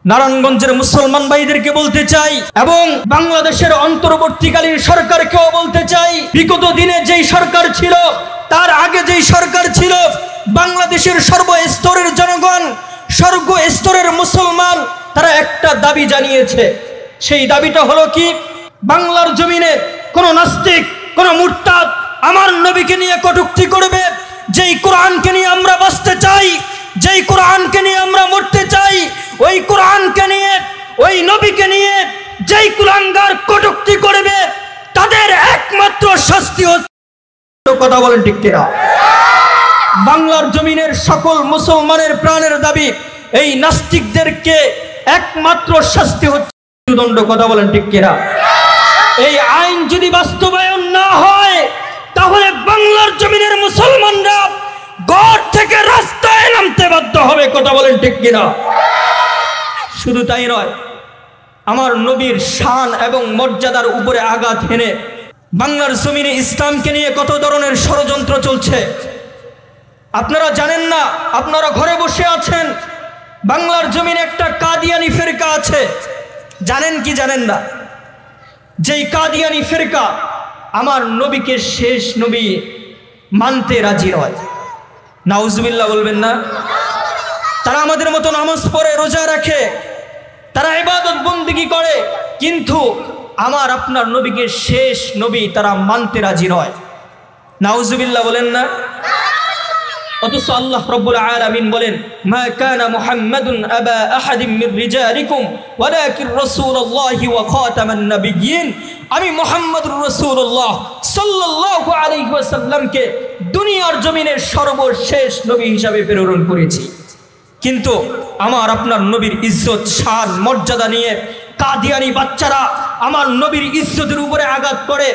নারায়ণগঞ্জের মুসলমান ভাইদেরকে বলতে চাই এবং বাংলাদেশের অন্তর্বর্তীকালীন সরকারকেও বলতে চাই, বিগত দিনে যেই সরকার ছিল, তার আগে যেই সরকার ছিল, বাংলাদেশের সর্বস্তরের জনগণ, সর্বস্তরের মুসলমান তারা একটা দাবি জানিয়েছে। সেই দাবিটা হলো কি, বাংলার জমিনে কোন নাস্তিক, কোন মুরতাদ আমার নবীকে নিয়ে কটূক্তি করবে, যেই কোরআনকে নিয়ে আমরা বাঁচতে চাই, যেই কোরআনকে নিয়ে আমরা মরতে চাই, ওই কোরআনকে নিয়ে, ওই নবীকে নিয়ে যেই কুলাঙ্গার কটূক্তি করবে, তাদের একমাত্র শাস্তি হচ্ছে, কথা বলেন ঠিক কিনা? বাংলার জমিনের সকল মুসলমানের প্রাণের দাবি, এই নাস্তিকদেরকে একমাত্র শাস্তি হচ্ছে মৃত্যুদণ্ড, কথা বলেন ঠিক কিনা? এই আইন যদি বাস্তবায়ন না হয়, তাহলে বাংলার জমিনের মুসলমানরা ঘর থেকে রাস্তায় নামতে বাধ্য হবে, কথা বলেন ঠিক কিনা? শুধু তাই নয়, আমার নবীর শান এবং মর্যাদার উপরে আঘাত হেনে বাংলার জমিনে ইসলামকে নিয়ে কত ধরনের ষড়যন্ত্র চলছে আপনারা জানেন না। আপনারা ঘরে বসে আছেন, বাংলার জমিনে একটা কাদিয়ানি ফিরকা আছে, জানেন কি জানেন না? যেই কাদিয়ানি ফিরকা আমার নবীকে শেষ নবী মানতে রাজি নয়। নাউজুবিল্লাহ বলবেন না? তারা আমাদের মতো নামাজ পড়ে, রোজা রাখে, তারা ইবাদত বন্দেগী করে, কিন্তু আমার আপনার নবীকে শেষ নবী তারা মানতে রাজি নয়। নাউজুবিল্লাহ বলেন না? অথচ আল্লাহ রাব্বুল আলামিন বলেন, মা কানা মুহাম্মাদুন আবা আহাদিম মির রিজালিকুম ওয়ালাকিন রাসূলুল্লাহি ওয়া খাতামান নাবিয়্যিন। আমি মুহাম্মদুর রাসূলুল্লাহ সাল্লাল্লাহু আলাইহি ওয়াসাল্লামকে দুনিয়ার জমিনের সর্বশেষ নবী হিসাবে প্রেরণ করেছি। কিন্তু আমার আপনার নবীর ইজ্জত, শান, মর্যাদা নিয়ে কাদিয়ানি বাচ্চারা আমার নবীর ইজ্জতের উপরে আঘাত করে।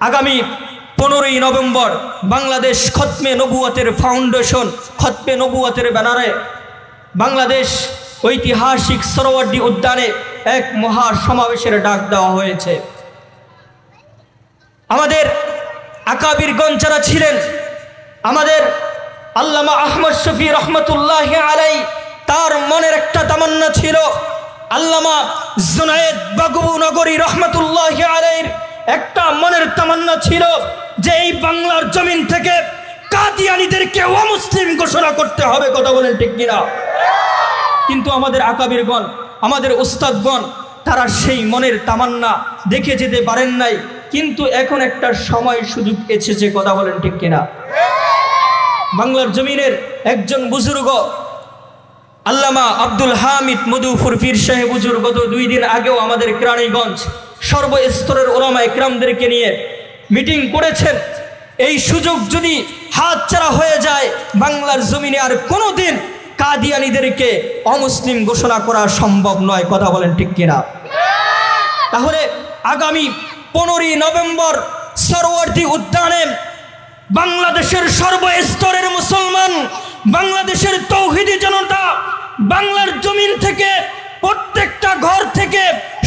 আগামী 15ই নভেম্বর বাংলাদেশ খতমে নবুয়তের ফাউন্ডেশন, খতমে নবুয়তের ব্যানারে বাংলাদেশ ঐতিহাসিক সরোয়ার্দী উদ্যানে এক মহা সমাবেশের ডাক দেওয়া হয়েছে। আমাদের আকাবিরগণ যারা ছিলেন, আমাদের আল্লামা আহমদ শফি রহমতুল্লাহি আলাই, তার মনের একটা তামান্না ছিল, আল্লামা জুনায়েদ বাগবু নগরী রহমতুল্লাহি আলাইহির একটা মনের তামান্না ছিল যে এই বাংলার জমিন থেকে কাদিয়ানীদেরকে অমুসলিম ঘোষণা করতে হবে, কথা বলেন ঠিক কিনা? কিন্তু আমাদের আকাবিরগণ, আমাদের উস্তাদগণ, তারা সেই মনের তামান্না দেখে যেতে পারেন নাই। কিন্তু এখন একটা সময় সুযোগ এসেছে, কথা বলেন ঠিক কিনা? বাংলার জমিনের একজন বুজুর্গ আল্লামা আব্দুল হামিদ মধুপুর পীর সাহেব হুজুর গত 2 দিন আগেও আমাদের কেরানীগঞ্জ সর্বস্তরের ওলামা ইকরামদেরকে নিয়ে মিটিং করেছেন। এই সুযোগ যদি হাতছাড়া হয়ে যায়, বাংলার জমিনে আর কোনোদিন কাদিয়ানীদেরকে অমুসলিম ঘোষণা করা সম্ভব নয়, কথা বলেন ঠিক কিনা? তাহলে আগামী 15ই নভেম্বর সরোয়ার্দী উদ্যানে বাংলাদেশের সর্বস্তরের মুসলমান, বাংলাদেশের তৌহিদি জনতা, বাংলার জমিন থেকে প্রত্যেকটা ঘর থেকে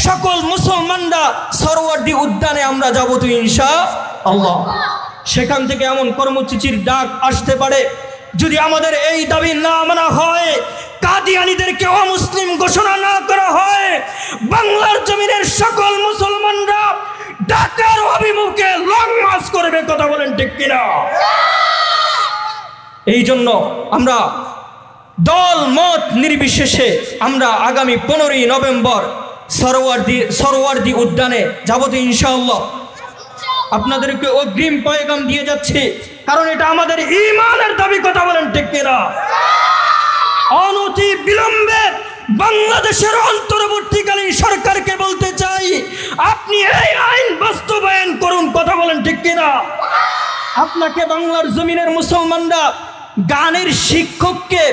সকল মুসলমানরা সরোয়ার্দী উদ্যানে আমরা যাব তো ইনশাআল্লাহ। সেখান থেকে এমন কর্মসূচির ডাক আসতে পারে, যদি আমাদের এই দাবি না মানা হয়, কাদিয়ানীদেরকে অমুসলিম ঘোষণা না করা হয়, বাংলার জমিনের সকল মুসলমানরা ঢাকার অভিমুখে লং মার্চ করবে, কথা বলেন ঠিক কিনা? এই জন্য আমরা দল মত নির্বিশেষে আমরা আগামী 15ই নভেম্বর সরোয়ার্দী উদ্যানে যাব তো ইনশাআল্লাহ। আপনাদেরকে অগ্রিম পয়গাম দিয়ে যাচ্ছি, কারণ এটা আমাদের ঈমানের দাবি, কথা বলেন ঠিক কিনা? অনতি বিলম্বে বাংলাদেশের অন্তর্বর্তীকালীন সরকারকে বলতে চাই, আপনি এই আইন বাস্তবায়ন করুন, কথা বলেন ঠিক কিনা? আপনাকে বাংলার জমিনের মুসলমানরা গানের শিক্ষককে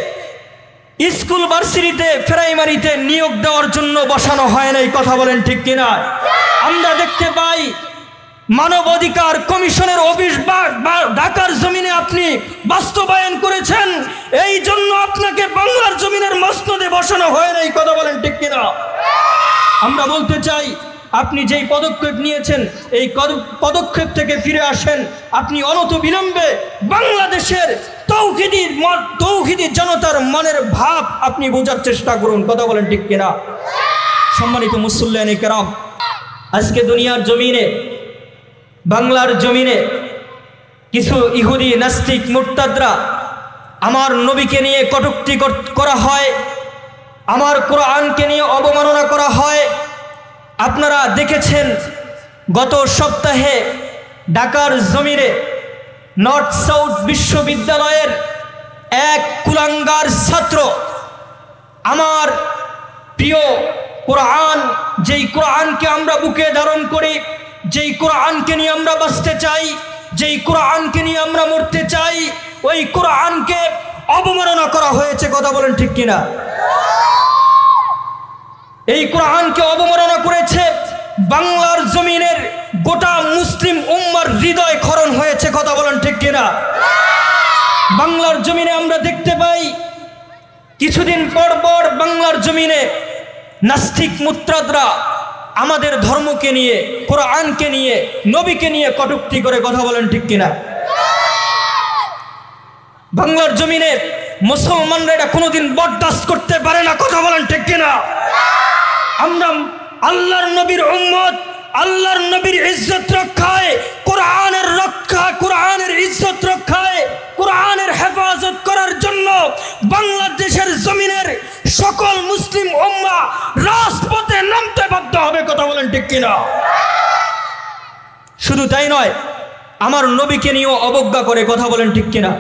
স্কুল ভার্সিটিতে, প্রাইমারিতে নিয়োগ দেওয়ার জন্য বসানো হয় নাই, কথা বলেন ঠিক কিনা? আমরা দেখতে পাই মানবাধিকার কমিশনের অফিস ঢাকার জমিনে আপনি বাস্তবায়ন করেছেন, এই জন্য আপনাকে বাংলার জমিনের মসনদে বসানো হয় নাই, কথা বলেন ঠিক কিনা? আমরা বলতে চাই, আপনি যেই পদক্ষেপ নিয়েছেন, এই পদক্ষেপ থেকে ফিরে আসেন। আপনি অনত বিলম্বে বাংলাদেশের তৌহিদি জনতার মনের ভাব আপনি বোঝার চেষ্টা করুন। কথা বলেন ঠিক কিনা? সম্মানিত মুসল্লিয়ানে কেরাম, আজকে দুনিয়ার জমিনে, বাংলার জমিনে কিছু ইহুদি নাস্তিক মুরতাদরা আমার নবীকে নিয়ে কটূক্তি করা হয়, আমার কোরআনকে নিয়ে অবমাননা করা হয়। আপনারা দেখেছেন গত সপ্তাহে ঢাকার জমিনে নর্থ সাউথ বিশ্ববিদ্যালয়ের এক কুলাঙ্গার ছাত্র আমার প্রিয় কোরআন, যেই কোরআনকে আমরা বুকে ধারণ করি, যেই কোরআনকে নিয়ে আমরা বাঁচতে চাই, যেই কোরআনকে নিয়ে আমরা মরতে চাই, ওই কোরআনকে অবমাননা করা হয়েছে। কথা বলেন ঠিক কিনা? এই কোরআনকে অবমাননা করেছে, বাংলার জমিনের গোটা মুসলিম উম্মার হৃদয় ক্ষরণ হয়েছে। কথা বলেন ঠিক কিনা? বাংলার জমিনে আমরা দেখতে পাই কিছুদিন পর পর বাংলার জমিনে নাস্তিক মুরতাদরা আমাদের ধর্মকে নিয়ে, কোরআনকে নিয়ে, নবীকে নিয়ে কটূক্তি করে। কথা বলেন ঠিক কিনা? বাংলার জমিনে মুসলমানরা এটা কোনোদিন বরদাস্ত করতে পারে না। কথা বলেন ঠিক কিনা? আমরা আল্লাহর নবীর উম্মত, আল্লাহর নবীর ইজ্জত রক্ষায়, কোরআনের রক্ষা, কোরআনের ইজ্জত রক্ষায়, কোরআনের হেফাজত করার জন্য বাংলাদেশের জমিনের সকল মুসলিম উম্মাহ রাজপথে নামতে বাধ্য হবে। কথা বলেন ঠিক কিনা? শুধু তাই নয়, আমার নবীকে নিয়েও অবজ্ঞা করে। কথা বলেন ঠিক কিনা?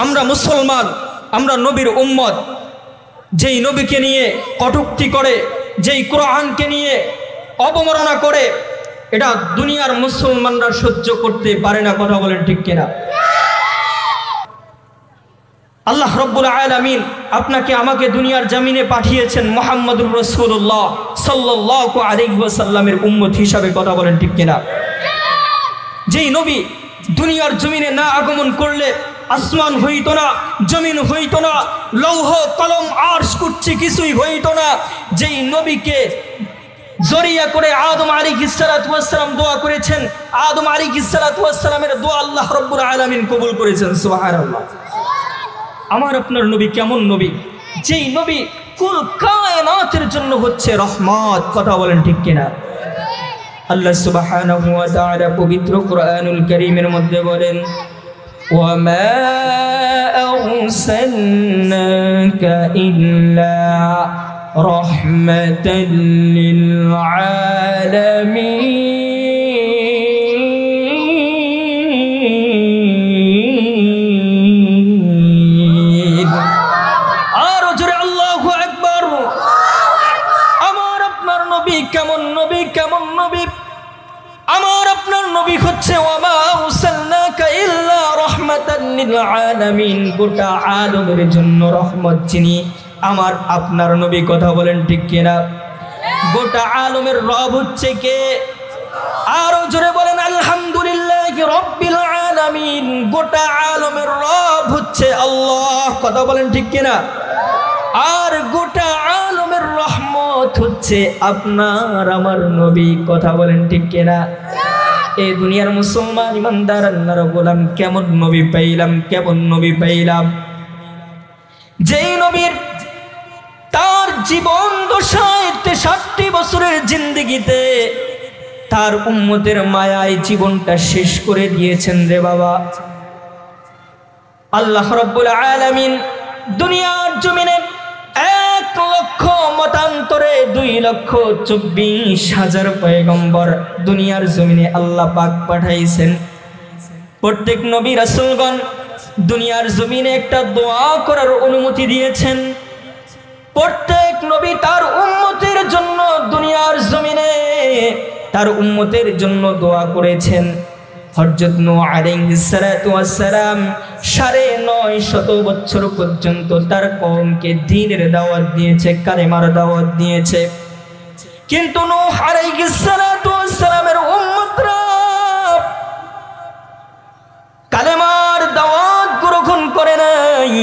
আমরা মুসলমান, আমরা নবীর উম্মত, যেই নবীকে নিয়ে কটূক্তি করে, যেই কোরআনকে নিয়ে অবমাননা করে, এটা দুনিয়ার মুসলমানরা সহ্য করতে পারে না। কথা বলেন ঠিক কিনা? আল্লাহ রাব্বুল আলামিন আপনাকে আমাকে দুনিয়ার জমিনে পাঠিয়েছেন মুহাম্মদুর রাসূলুল্লাহ সাল্লাল্লাহু আলাইহি ওয়াসাল্লামের উম্মত হিসাবে। কথা বলেন ঠিক কিনা? যেই নবী দুনিয়ার জমিনে না আগমন করলে আসমান হইতো না, জমিন হইতো না, লৌহ কলম আরশ কুরসি কিছুই হইতো না। যেই নবীকে জরিয়া করে আদম আলাইহিস সালাতু ওয়াস সালাম দোয়া করেছেন, আদম আলাইহিস সালাতু ওয়াস সালামের দোয়া আল্লাহ রাব্বুল আলামিন কবুল করেছেন। সুবহানাল্লাহ। আমার আপনার নবী কেমন নবী? যেই নবী কুল কায়নাতের জন্য হচ্ছে রহমত। কথা বলেন ঠিক কিনা? আল্লাহ সুবহানাহু ওয়া তাআলা পবিত্র কোরআনুল কারীমের মধ্যে বলেন, ওয়ামা আরসালনাকা ইল্লা রাহমাতাল লিল আলামিন। আর জোরে আল্লাহু আকবার। আমার আপনার নবী কেমন নবী? কেমন নবী? আমার আপনার নবী হচ্ছে ওয়ামা আরসালনাকা ইল্লা রাহমাতাল লিল আলামিন, গোটা আলমের জন্য রহমত যিনি, আমার আপনার নবী। কথা বলেন ঠিক কিনা? গোটা আলমের রব হচ্ছে কে? আরো জোরে বলেন আলহামদুলিল্লাহি রাব্বিল আলামিন। গোটা আলমের রব হচ্ছে আল্লাহ। কথা বলেন ঠিক কিনা? আর গোটা আলমের রহমত হচ্ছে আপনার আমার নবী। কথা বলেন ঠিক কিনা? এই দুনিয়ার মুসলমান ইমানদার আল্লাহর গোলাম কেমন নবী পাইলাম, কেমন নবী পাইলাম? যেই নবীর তার জীবন দশায় 63 বছরের জিন্দেগিতে তার উম্মতের মায়ায় জীবনটা শেষ করে দিয়েছেন রে বাবা। আল্লাহ রাব্বুল আলামিন দুনিয়ার জমিনে 1 লক্ষ মতান্তরে 2,24,000 পয়গম্বর দুনিয়ার জমিনে আল্লাহ পাক পাঠাইছেন। প্রত্যেক নবী রাসূলগণ দুনিয়ার জমিনে একটা দোয়া করার অনুমতি দিয়েছেন। প্রত্যেক নবী তার উম্মতের জন্য দুনিয়ার জমিনে তার উম্মতের জন্য দোয়া করেছেন। হযরত নূহ আলাইহিস সালাতু ওয়াস সালাম 950 বছর পর্যন্ত তার কওমকে দ্বীনের দাওয়াত দিয়েছে, কালেমার দাওয়াত দিয়েছে। কিন্তু নূহ আলাইহিস সালাতু ওয়াস সালামের উম্মতরা কালেমার দাওয়াত গ্রহণ করে নাই।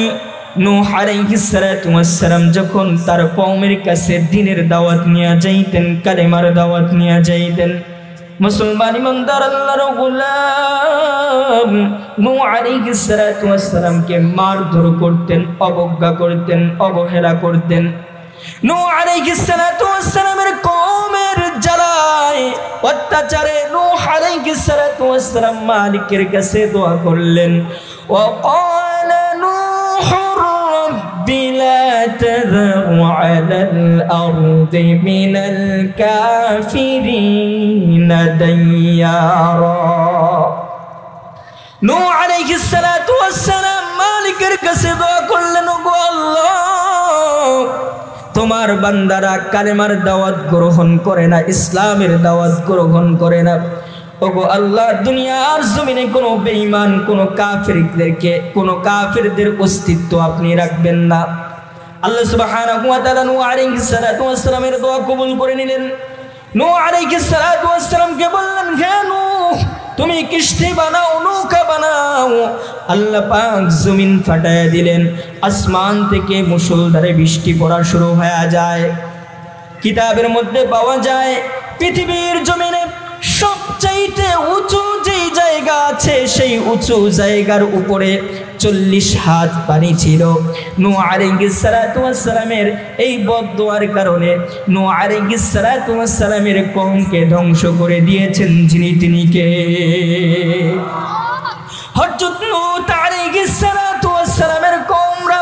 নূহ আলাইহিস সালাতু ওয়াস সালাম যখন তার কওমের কাছে দ্বীনের দাওয়াত নিয়ে যাইতেন, কালেমার দাওয়াত নিয়ে যাইতেন, মুসলমান ইমানদার আল্লাহর গোলাম নূহ আলাইহিস সালাতু ওয়াস সালামকে মারধর করতেন, অবজ্ঞা করতেন, অবহেলা করতেন। নূহ আলাইহিস সালাতু ওয়াস সালামের কওমের জ্বালায় অত্যাচারে নূহ আলাইহিস সালাতু ওয়াস সালাম মালিকের কাছে দোয়া করলেন। وقال نوح رب لا تذر على الأرض من الكافرين ديارا। নূহ আলাইহিস সালাতু ওয়াস সালাম মালিকের কাছে দোয়া করলেন, ওগো আল্লাহ, তোমার বান্দারা কালেমার দাওয়াত গ্রহণ করে না, ইসলামের দাওয়াত গ্রহণ করে না। ওগো আল্লাহ, দুনিয়ার জমিনে কোনো বেঈমান, কোনো কাফিরদের অস্তিত্ব আপনি রাখবেন না। আল্লাহ সুবহানাহু ওয়া তাআলা নূহ আলাইহিস সালাতু ওয়াস সালামের দোয়া কবুল করে নিলেন। নূহ আলাইহিস সালাতু ওয়াস সালামকে বললেন, হে নূহ, তুমি কিস্তি বানাও, নৌকা বানাও। আল্লাহ পাক জমিন ফাটায়া দিলেন, আসমান থেকে মুষলধারে বৃষ্টি পড়া শুরু হয়ে যায়। কিতাবের মধ্যে পাওয়া যায় পৃথিবীর জমিনে সবচাইতে উঁচু যেই জায়গা আছে, সেই উঁচু জায়গার উপরে 40 হাত পানি ছিল। নূহ আলাইহিস সালাতু ওয়াস সালামের এই বদদুয়ার কারণে নূহ আলাইহিস সালাতু ওয়াস সালামের কওমকে ধ্বংস করে দিয়েছেন যিনি, তিনি কে? হযরত লূত আলাইহিস সালাতু ওয়াস সালামের কওমরা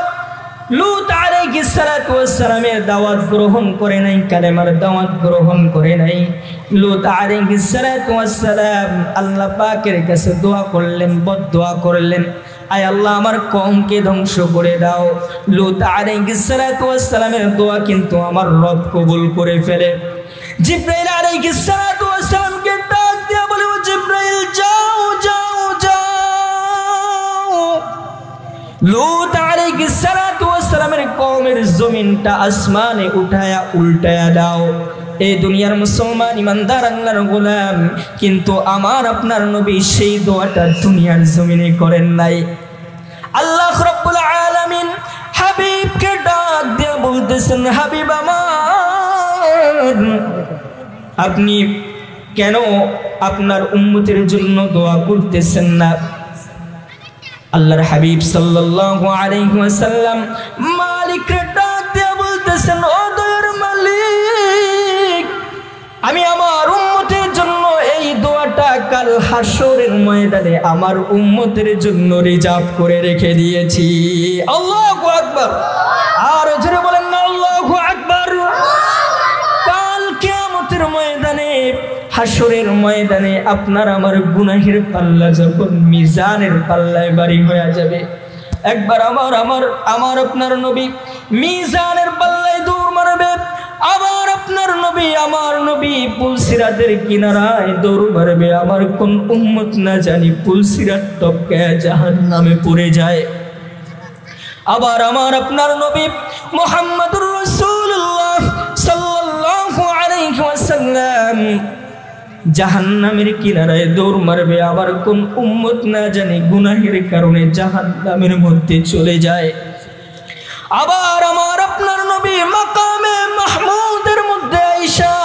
লূত আলাইহিস সালাতু ওয়াস সালামের দাওয়াত গ্রহণ করে নাই, কালেমার দাওয়াত গ্রহণ করে নাই। লূত আলাইহিস সালাতু ওয়াস সালাম আল্লাহ পাকের কাছে দোয়া করলেন, বদদুয়া করলেন, আয় আল্লাহ, আমার কওমকে ধ্বংস করে দাও। লূত আলাইহিস সালাতু ওয়াস সালামের দোয়া কিন্তু আমার রব কবুল করে ফেলে। জিবরাইল আলাইহিস সালাতু ওয়াস সালামকে ডাক দিয়া বলে, ও জিবরাইল, যাও যাও যাও, লূত আলাইহিস সালাতু ওয়াস সালামের কওমের জমিনটা আসমানে উঠায়া উল্টায়া দাও। এই দুনিয়ার মুসলমান ইমানদার আল্লাহর গোলাম, কিন্তু আমার আপনার নবী সেই দোয়াটা দুনিয়ার জমিনে করেন নাই। আল্লাহ রাব্বুল আলামিন হাবিবকে ডাক দিয়ে বলতেছেন, হাবিব আমার, আপনি কেন আপনার উম্মতের জন্য দোয়া করতেছেন না? আল্লাহর হাবিব সাল্লাল্লাহু আলাইহি ওয়াসাল্লাম মালিককে ডাক দিয়ে বলতেছেন, ও দয়ার মালিক, আমি আমার উম্মতের জন্য এই দোয়াটা কাল হাসরের ময়দানে আমার উম্মতের জন্য রিজার্ভ করে রেখে দিয়েছি। আল্লাহু আকবার। আর জোরে বলেন না আল্লাহু আকবার। কাল কিয়ামতের ময়দানে, হাসরের ময়দানে আপনার আমার গুনাহের পাল্লা যখন মিজানের পাল্লায় ভারী হয়ে যাবে, একবার আমার আপনার নবী মিজানের পাল্লায় দৌড় মারবে, আবার আপনার নবী আমার নবী পুলসিরাতের কিনারায় দৌড় মারবে। আমার কোন উম্মত না জানি পুলসিরাত টপকায় জাহান্নামে পড়ে যায়। আবার আমার আপনার নবী মুহাম্মদুর রাসূলুল্লাহ সাল্লাল্লাহু আলাইহি ওয়াসাল্লাম জাহান্নামের কিনারায় দৌড় মারবে। আবার কোন উম্মত না জানি গুনাহের কারণে জাহান্নামের মধ্যে চলে যায়। আবার আমার আপনার নবী মাকামে মাহমুদের মধ্যে আয়েশা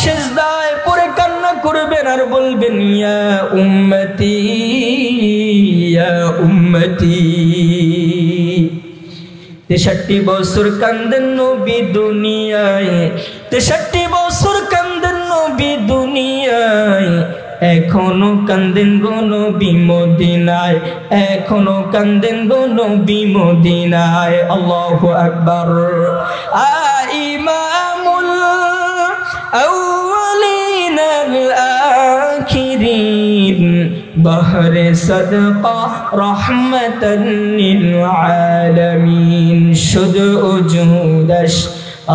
সিজদায় পড়ে কান্না করবেন আর বলবেন, ইয়া উম্মতি ইয়া উম্মতি। 63 বছর কান্দেন নবী দুনিয়ায়, 63 বছর কান্দেন নবী দুনিয়ায়, এখনো কান্দেন গো নবী মদিনায়, এখনো কান্দেন গো নবী মদিনায়। আল্লাহু আকবার। ইমামুল আউয়ালিন আল আখিরিন বহরে সাদকা রহমাতান লিল আলামিন, শুধু উজুদাশ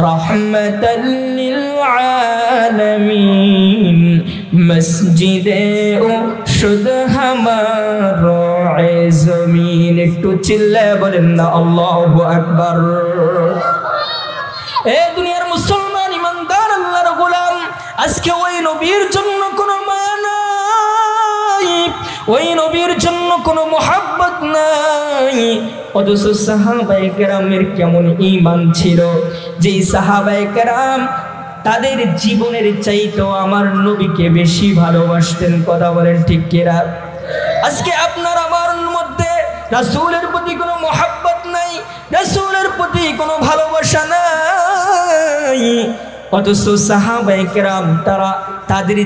রহমাতান লিল আলামিন, মসজিদে ও শুধু হামার জমিন। একটু চিল্লায় বলেন না আল্লাহু আকবার। এ দুনিয়ার মুসলমান ইমানদার আল্লাহর গোলাম, আজকে ওই নবীর জন্য কোনো মায়া নাই, ওই নবীর জন্য কোনো মোহাব্বত নাই। অথচ সাহাবায়ে কেরামের কেমন ঈমান ছিল, যেই সাহাবায়ে কেরাম তাদের জীবনের চাইতেও আমার নবীকে বেশি ভালোবাসতেন। কথা বলেন ঠিক কিনা? আজকে আপনার রাসূলের প্রতি কোনো মহব্বত নাই, রাসূলের প্রতি কোনো ভালোবাসা নাই। অথচ সাহাবায়ে কেরাম তারা তাদের